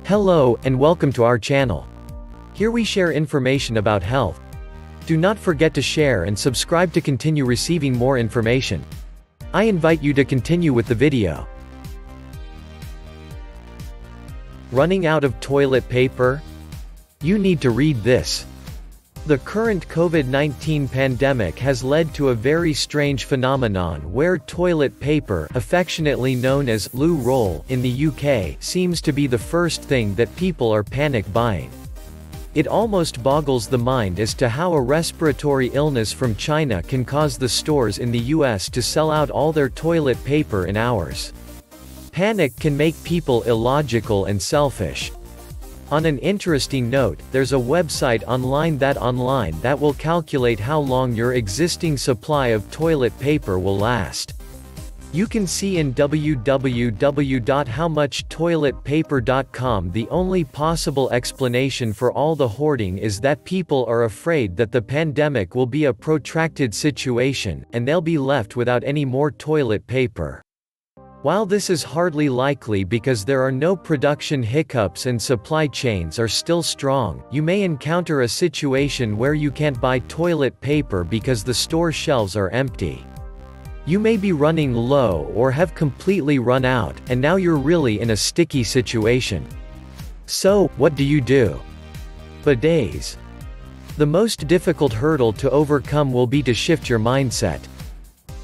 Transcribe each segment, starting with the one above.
Hello, and welcome to our channel. Here we share information about health. Do not forget to share and subscribe to continue receiving more information. I invite you to continue with the video. Running out of toilet paper? You need to read this. The current COVID-19 pandemic has led to a very strange phenomenon where toilet paper, affectionately known as loo roll in the UK, seems to be the first thing that people are panic buying. It almost boggles the mind as to how a respiratory illness from China can cause the stores in the US to sell out all their toilet paper in hours. Panic can make people illogical and selfish. On an interesting note, there's a website online that will calculate how long your existing supply of toilet paper will last. You can see in www.howmuchtoiletpaper.com the only possible explanation for all the hoarding is that people are afraid that the pandemic will be a protracted situation, and they'll be left without any more toilet paper. While this is hardly likely because there are no production hiccups and supply chains are still strong, you may encounter a situation where you can't buy toilet paper because the store shelves are empty. You may be running low or have completely run out, and now you're really in a sticky situation. So, what do you do? Bidets. The most difficult hurdle to overcome will be to shift your mindset.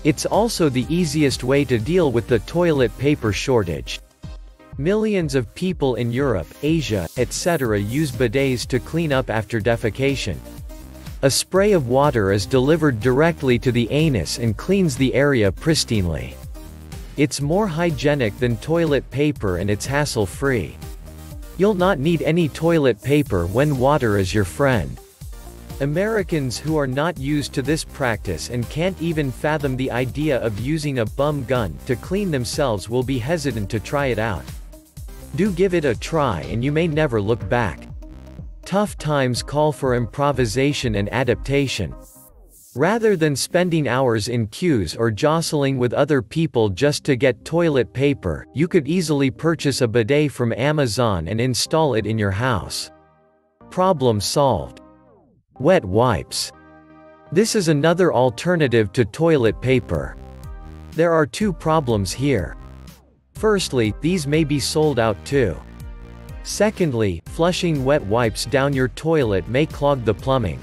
It's also the easiest way to deal with the toilet paper shortage. Millions of people in Europe, Asia, etc. use bidets to clean up after defecation. A spray of water is delivered directly to the anus and cleans the area pristinely. It's more hygienic than toilet paper and it's hassle-free. You'll not need any toilet paper when water is your friend. Americans who are not used to this practice and can't even fathom the idea of using a bum gun to clean themselves will be hesitant to try it out. Do give it a try and you may never look back. Tough times call for improvisation and adaptation. Rather than spending hours in queues or jostling with other people just to get toilet paper, you could easily purchase a bidet from Amazon and install it in your house. Problem solved. Wet wipes. This is another alternative to toilet paper. There are two problems here. Firstly, these may be sold out too. Secondly, flushing wet wipes down your toilet may clog the plumbing.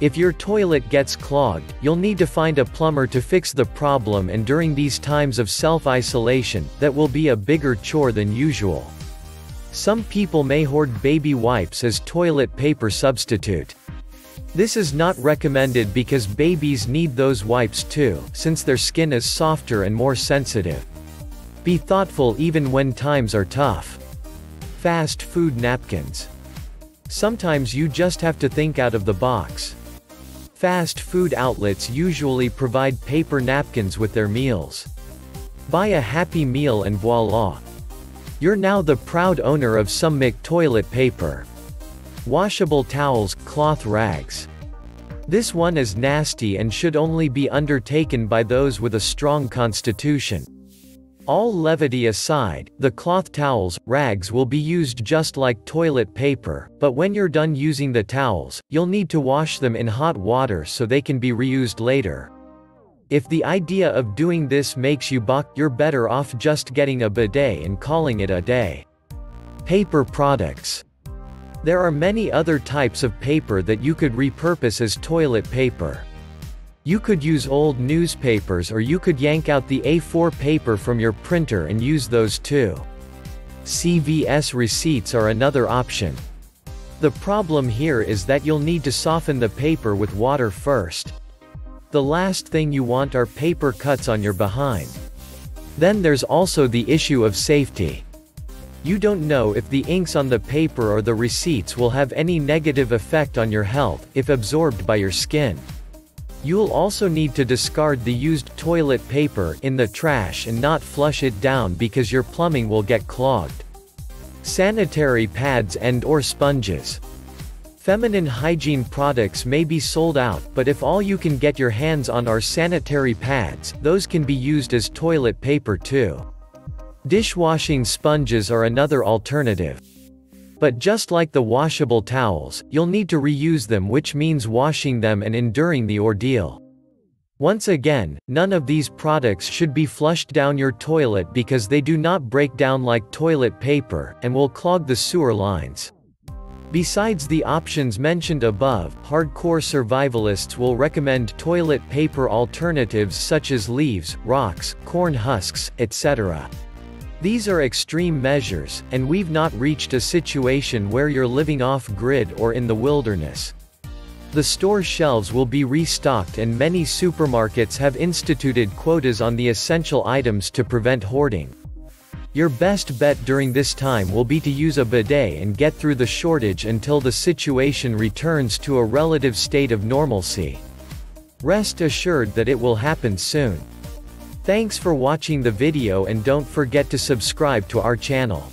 If your toilet gets clogged, you'll need to find a plumber to fix the problem, and during these times of self-isolation, that will be a bigger chore than usual. Some people may hoard baby wipes as toilet paper substitute. This is not recommended because babies need those wipes too, since their skin is softer and more sensitive. Be thoughtful even when times are tough. Fast food napkins. Sometimes you just have to think out of the box. Fast food outlets usually provide paper napkins with their meals. Buy a Happy Meal and voila! You're now the proud owner of some toilet paper. Washable towels, cloth rags. This one is nasty and should only be undertaken by those with a strong constitution. All levity aside, the cloth towels, rags will be used just like toilet paper, but when you're done using the towels, you'll need to wash them in hot water so they can be reused later. If the idea of doing this makes you balk, you're better off just getting a bidet and calling it a day. Paper products. There are many other types of paper that you could repurpose as toilet paper. You could use old newspapers, or you could yank out the A4 paper from your printer and use those too. CVS receipts are another option. The problem here is that you'll need to soften the paper with water first. The last thing you want are paper cuts on your behind. Then there's also the issue of safety. You don't know if the inks on the paper or the receipts will have any negative effect on your health, if absorbed by your skin. You'll also need to discard the used toilet paper in the trash and not flush it down because your plumbing will get clogged. Sanitary pads and/or sponges. Feminine hygiene products may be sold out, but if all you can get your hands on are sanitary pads, those can be used as toilet paper too. Dishwashing sponges are another alternative. But just like the washable towels, you'll need to reuse them, which means washing them and enduring the ordeal. Once again, none of these products should be flushed down your toilet because they do not break down like toilet paper, and will clog the sewer lines. Besides the options mentioned above, hardcore survivalists will recommend toilet paper alternatives such as leaves, rocks, corn husks, etc. These are extreme measures, and we've not reached a situation where you're living off-grid or in the wilderness. The store shelves will be restocked, and many supermarkets have instituted quotas on the essential items to prevent hoarding. Your best bet during this time will be to use a bidet and get through the shortage until the situation returns to a relative state of normalcy. Rest assured that it will happen soon. Thanks for watching the video, and don't forget to subscribe to our channel.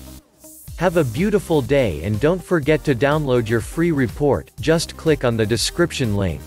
Have a beautiful day, and don't forget to download your free report. Just click on the description link.